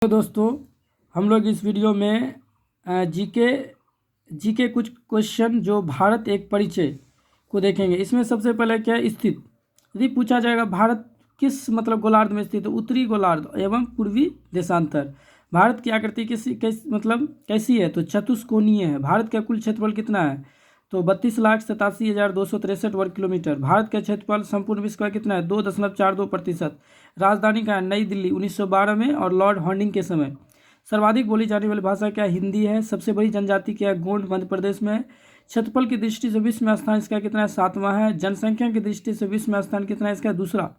तो दोस्तों, हम लोग इस वीडियो में जीके कुछ क्वेश्चन जो भारत एक परिचय को देखेंगे। इसमें सबसे पहले क्या है, स्थित। यदि पूछा जाएगा भारत किस गोलार्ध में स्थित है, उत्तरी गोलार्ध एवं पूर्वी देशांतर। भारत की आकृति कैसी है, तो चतुष्कोणीय है। भारत का कुल क्षेत्रफल कितना है, तो 32,87,263 वर्ग किलोमीटर। भारत का क्षेत्रफल संपूर्ण विश्व का कितना है, 2.42%। राजधानी का है नई दिल्ली 1912 में और लॉर्ड हॉर्डिंग के समय। सर्वाधिक बोली जाने वाली भाषा क्या, हिंदी है। सबसे बड़ी जनजाति क्या है, गोंड, मध्य प्रदेश में है। क्षेत्रफल की दृष्टि से विश्व में स्थान इसका कितना है, 7वां है। जनसंख्या की दृष्टि से विश्व में स्थान कितना है, इसका दूसरा।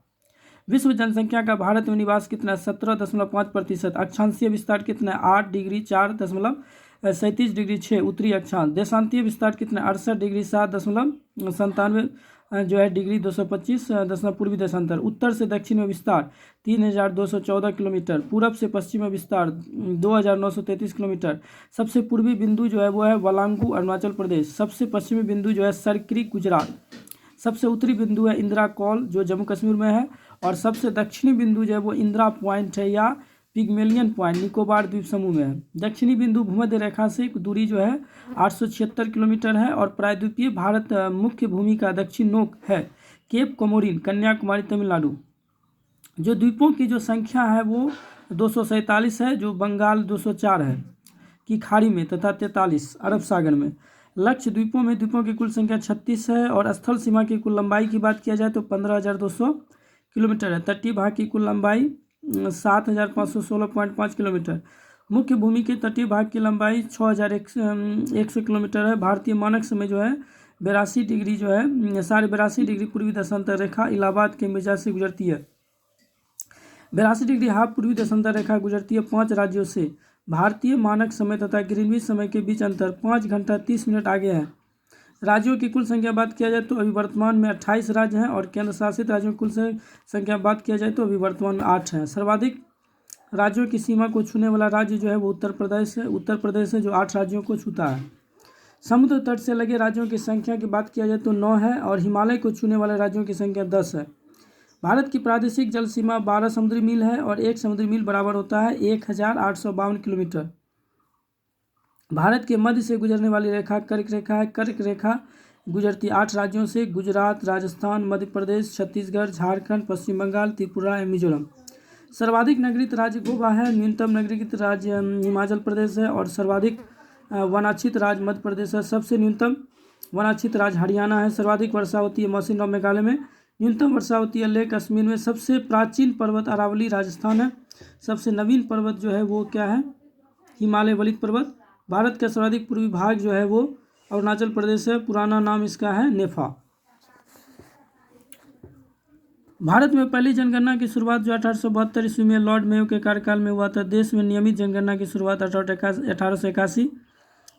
विश्व जनसंख्या का भारत में निवास कितना है, 17.5%। अक्षांशीय विस्तार कितना है, 8 डिग्री 4.37 डिग्री 6 उत्तरी अक्षांश। देशांतीय विस्तार कितना है, 68 डिग्री 7.97 जो है डिग्री 225 पूर्वी देशांतर। उत्तर से दक्षिण में विस्तार 3,214 किलोमीटर। पूरब से पश्चिम में विस्तार 2,933 किलोमीटर। सबसे पूर्वी बिंदु जो है वो है वलांगू अरुणाचल प्रदेश। सबसे पश्चिमी बिंदु जो है सरक्री गुजरात। सबसे उत्तरी बिंदु है इंदिरा कॉल जो जम्मू कश्मीर में है। और सबसे दक्षिणी बिंदु जो है वो इंदिरा पॉइंट है या पिगमेलियन पॉइंट निकोबार द्वीप समूह में है। दक्षिणी बिंदु भूमध्य रेखा से दूरी जो है 876 किलोमीटर है। और प्रायद्वीपीय भारत मुख्य भूमि का दक्षिण नोक है केप कोमोरिन कन्याकुमारी तमिलनाडु। जो द्वीपों की जो संख्या है वो 247 है, जो बंगाल 204 है की खाड़ी में तथा 43 अरब सागर में। लक्ष्य द्वीपों में द्वीपों की कुल संख्या 36 है। और स्थल सीमा की कुल लंबाई की बात किया जाए तो 15,200 किलोमीटर है। तटीय भाग की कुल लंबाई 7,516.5 किलोमीटर। मुख्य भूमि के तटीय भाग की लंबाई 6,100 किलोमीटर है। भारतीय मानक समय जो है 82 डिग्री जो है 82.5 डिग्री पूर्वी देशांतर रेखा इलाहाबाद के मिर्जा से गुजरती है। 82 डिग्री हाफ पूर्वी देशांतर रेखा गुजरती है 5 राज्यों से। भारतीय मानक समय तथा ग्रीनविच समय के बीच अंतर 5 घंटा 30 मिनट आगे है। राज्यों की कुल संख्या बात किया जाए तो अभी वर्तमान में 28 राज्य हैं। और केंद्र शासित राज्यों की कुल संख्या बात किया जाए तो अभी वर्तमान में 8 हैं। सर्वाधिक राज्यों की सीमा को छूने वाला राज्य जो है वो उत्तर प्रदेश है। उत्तर प्रदेश है जो 8 राज्यों को छूता है। समुद्र तट से लगे राज्यों की संख्या की बात किया जाए तो 9 है। और हिमालय को छूने वाले राज्यों की संख्या 10 है। भारत की प्रादेशिक जल सीमा 12 समुद्री मील है। और 1 समुद्री मील बराबर होता है 1,852 किलोमीटर। भारत के मध्य से गुजरने वाली रेखा कर्क रेखा है। कर्क रेखा गुजरती 8 राज्यों से, गुजरात, राजस्थान, मध्य प्रदेश, छत्तीसगढ़, झारखंड, पश्चिम बंगाल, त्रिपुरा एवं मिजोरम। सर्वाधिक नगरीय राज्य गोवा है। न्यूनतम नगरीय राज्य हिमाचल प्रदेश है। और सर्वाधिक वनाक्षित राज्य मध्य प्रदेश है। सबसे न्यूनतम वनाक्षित राज्य हरियाणा है। सर्वाधिक वर्षा होती है मौसिनराम मेघालय में। न्यूनतम वर्षा होती है लेह कश्मीर में। सबसे प्राचीन पर्वत अरावली राजस्थान है। सबसे नवीन पर्वत जो है वो क्या है, हिमालय वलित पर्वत। भारत का सर्वाधिक पूर्वी भाग जो है वो अरुणाचल प्रदेश है। पुराना नाम इसका है नेफा। भारत में पहली जनगणना की शुरुआत जो 1872 ईस्वी में लॉर्ड मेयो के कार्यकाल में हुआ था। देश में नियमित जनगणना की शुरुआत 1881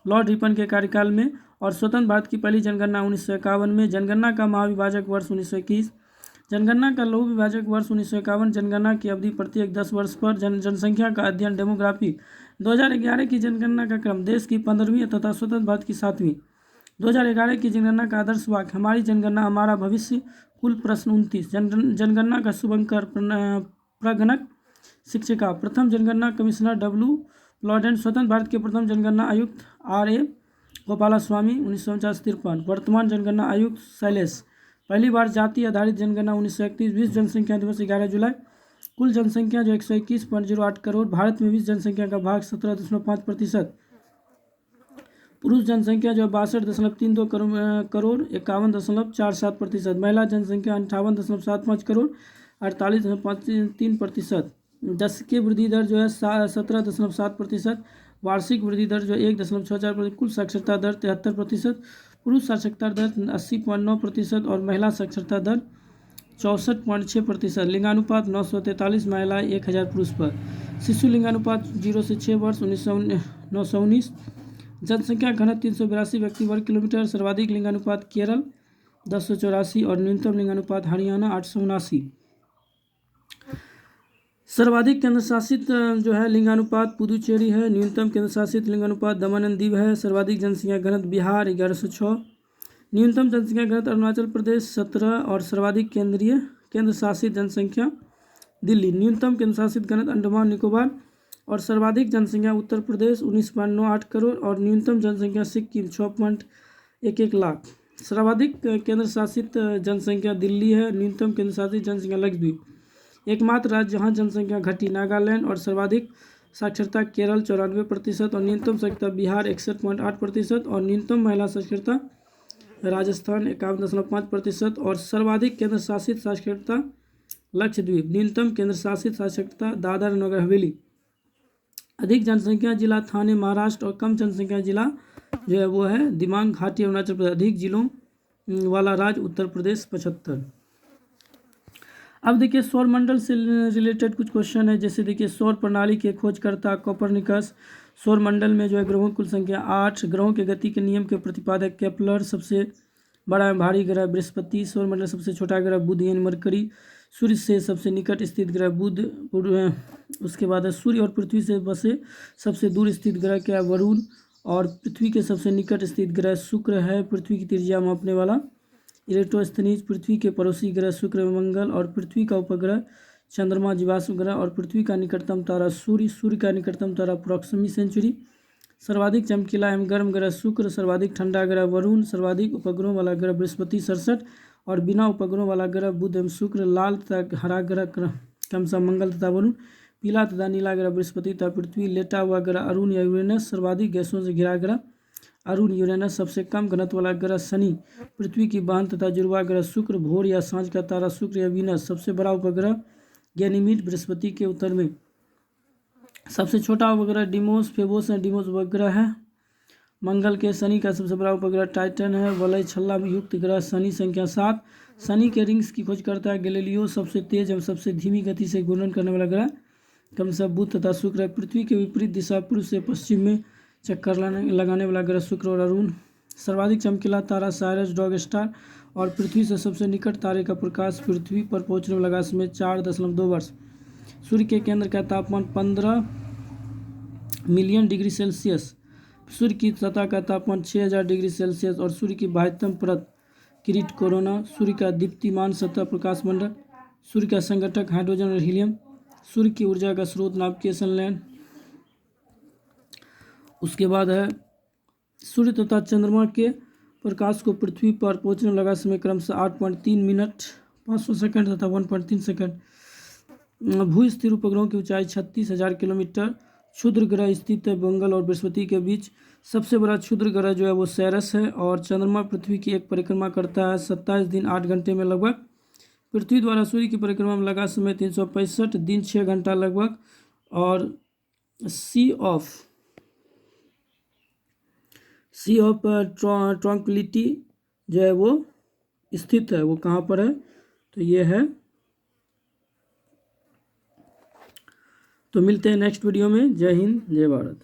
लॉर्ड रिपन के कार्यकाल में। और स्वतंत्र भारत की पहली जनगणना 1951 में। जनगणना का महाविभाजक वर्ष 1921। जनगणना का लघु विभाजक वर्ष 1951। जनगणना की अवधि प्रत्येक 10 वर्ष पर। जनसंख्या का अध्ययन डेमोग्राफी 2011 की जनगणना का क्रम देश की 15वीं तथा स्वतंत्र भारत की 7वीं। 2011 की जनगणना का आदर्श वाक्य हमारी जनगणना हमारा भविष्य। कुल प्रश्न 29। जनगणना का शुभंकर प्रगणक शिक्षिका। प्रथम जनगणना कमिश्नर डब्ल्यू लॉडेन। स्वतंत्र भारत के प्रथम जनगणना आयुक्त R.A. गोपालास्वामी 1949-53। वर्तमान जनगणना आयुक्त शैलेश। पहली बार जाति आधारित जनगणना 1931। विश्व जनसंख्या दिवस 11 जुलाई। कुल जनसंख्या जो 121.08 करोड़। भारत में विश्व जनसंख्या का भाग 17.5%। पुरुष जनसंख्या जो 62.32 करोड़ 51.47%। महिला जनसंख्या 58.75 करोड़ 48.53%। दशकीय वृद्धि दर जो है 17.7%। वार्षिक वृद्धि दर जो 1.64%। कुल साक्षरता दर 73%। पुरुष साक्षरता दर 80.9% और महिला साक्षरता दर 64.6%। लिंगानुपात 943 महिलाएं 1000 पुरुष पर। शिशु लिंगानुपात 0 से 6 वर्ष 919। जनसंख्या घनत्व 382 व्यक्ति वर्ग किलोमीटर। सर्वाधिक लिंगानुपात केरल 1084 और न्यूनतम लिंगानुपात हरियाणा 879। सर्वाधिक केंद्र शासित जो है लिंगानुपात पुदुचेरी है। न्यूनतम केंद्र शासित लिंगानुपात दमन एंड दीव है। सर्वाधिक जनसंख्या घनत्व बिहार 1106। न्यूनतम जनसंख्या घनत्व अरुणाचल प्रदेश 17 और सर्वाधिक केंद्र शासित जनसंख्या दिल्ली। न्यूनतम केंद्र शासित घनत्व अंडमान निकोबार और सर्वाधिक जनसंख्या उत्तर प्रदेश 19.98 करोड़ और न्यूनतम जनसंख्या सिक्किम 6.11 लाख। सर्वाधिक केंद्र शासित जनसंख्या दिल्ली है, न्यूनतम केंद्र शासित जनसंख्या लक्षद्वीप। एकमात्र राज्य जहां जनसंख्या घटी नागालैंड। और सर्वाधिक साक्षरता केरल 94% और न्यूनतम साक्षरता बिहार 61.8% और न्यूनतम महिला साक्षरता राजस्थान 51.5% और सर्वाधिक केंद्र शासित साक्षरता लक्षद्वीप। न्यूनतम केंद्र शासित साक्षरता दादर नगर हवेली। अधिक जनसंख्या जिला थाने महाराष्ट्र और कम जनसंख्या जिला जो है वो है दिबांग घाटी अरुणाचल प्रदेश। अधिक जिलों वाला राज्य उत्तर प्रदेश 75। अब देखिए सौर मंडल से रिलेटेड कुछ क्वेश्चन है। जैसे देखिए सौर प्रणाली के खोजकर्ता कोपरनिकस। सौर मंडल में जो है ग्रहों की कुल संख्या 8। ग्रहों के गति के नियम के प्रतिपादक केपलर। सबसे बड़ा भारी ग्रह बृहस्पति। सौर मंडल सबसे छोटा ग्रह बुध यानी मरकरी। सूर्य से सबसे निकट स्थित ग्रह बुध। उसके बाद सूर्य और पृथ्वी से बसे सबसे दूर स्थित ग्रह क्या है वरुण। और पृथ्वी के सबसे निकट स्थित ग्रह शुक्र है। पृथ्वी की त्रिज्या मापने वाला इलेक्ट्रोस्थनीज। पृथ्वी के पड़ोसी ग्रह शुक्र मंगल। और पृथ्वी का उपग्रह चंद्रमा जीवाश्म ग्रह। और पृथ्वी का निकटतम तारा सूर्य। सूर्य का निकटतम तारा प्रॉक्सिमी सेंचुरी। सर्वाधिक चमकीला एवं गर्म ग्रह शुक्र। सर्वाधिक ठंडा ग्रह वरुण। सर्वाधिक उपग्रहों वाला ग्रह बृहस्पति 67 और बिना उपग्रहों वाला ग्रह बुध एवं शुक्र। लाल तथा हरा ग्रह क्रमशः मंगल तथा वरुण। पीला तथा नीला ग्रह बृहस्पति तथा पृथ्वी। लेटा हुआ ग्रह अरुण या यूरेनस। सर्वाधिक गैसों से घिरा ग्रह अरुण यूरेनस। सबसे कम घनत्व वाला ग्रह शनि। पृथ्वी की बहन तथा जुड़वा ग्रह शुक्र। भोर या सांझ का तारा शुक्र या वीनस। सबसे बड़ा उपग्रह गैनीमीड बृहस्पति के उत्तर में। सबसे छोटा उपग्रह डिमोस फेबोस है। डिमोस उपग्रह है मंगल के। शनि का सबसे बड़ा उपग्रह टाइटन है। वलय छल्ला युक्त ग्रह शनि संख्या 7। शनि के रिंग्स की खोज करता है गैलीलियो। सबसे तेज एवं सबसे धीमी गति से घूर्णन करने वाला ग्रह क्रमशः बुध तथा शुक्र है। पृथ्वी के विपरीत दिशा पूर्व से पश्चिम में चक्कर लगाने वाला ग्रह शुक्र और अरुण। सर्वाधिक चमकीला तारा साइरस डॉग स्टार। और पृथ्वी से सबसे निकट तारे का प्रकाश पृथ्वी पर पहुंचने वाला समय 4.2 वर्ष। सूर्य के केंद्र का तापमान 15 मिलियन डिग्री सेल्सियस। सूर्य की सतह का तापमान 6000 डिग्री सेल्सियस। और सूर्य की बाह्यतम परत किरीट कोरोना। सूर्य का दीप्तिमान सतह प्रकाश मंडल। सूर्य का संगठक हाइड्रोजन और हीलियम। सूर्य की ऊर्जा का स्रोत नाभिकीय संलयन। उसके बाद है सूर्य तथा चंद्रमा के प्रकाश को पृथ्वी पर पहुंचने में लगा समय क्रमशः 8.3 मिनट 500 सेकंड तथा 1.3 सेकंड। भू स्थिर उपग्रहों की ऊंचाई 36,000 किलोमीटर। क्षुद्र ग्रह स्थित है मंगल और बृहस्पति के बीच। सबसे बड़ा क्षुद्र ग्रह जो है वो सैरस है। और चंद्रमा पृथ्वी की एक परिक्रमा करता है 27 दिन 8 घंटे में लगभग। पृथ्वी द्वारा सूर्य की परिक्रमा में लगा समय 365 दिन 6 घंटा लगभग। और सी ऑफ ट्रंक्विलिटी जो है वो स्थित है। वो कहाँ पर है तो ये है। तो मिलते हैं नेक्स्ट वीडियो में। जय हिंद जय भारत।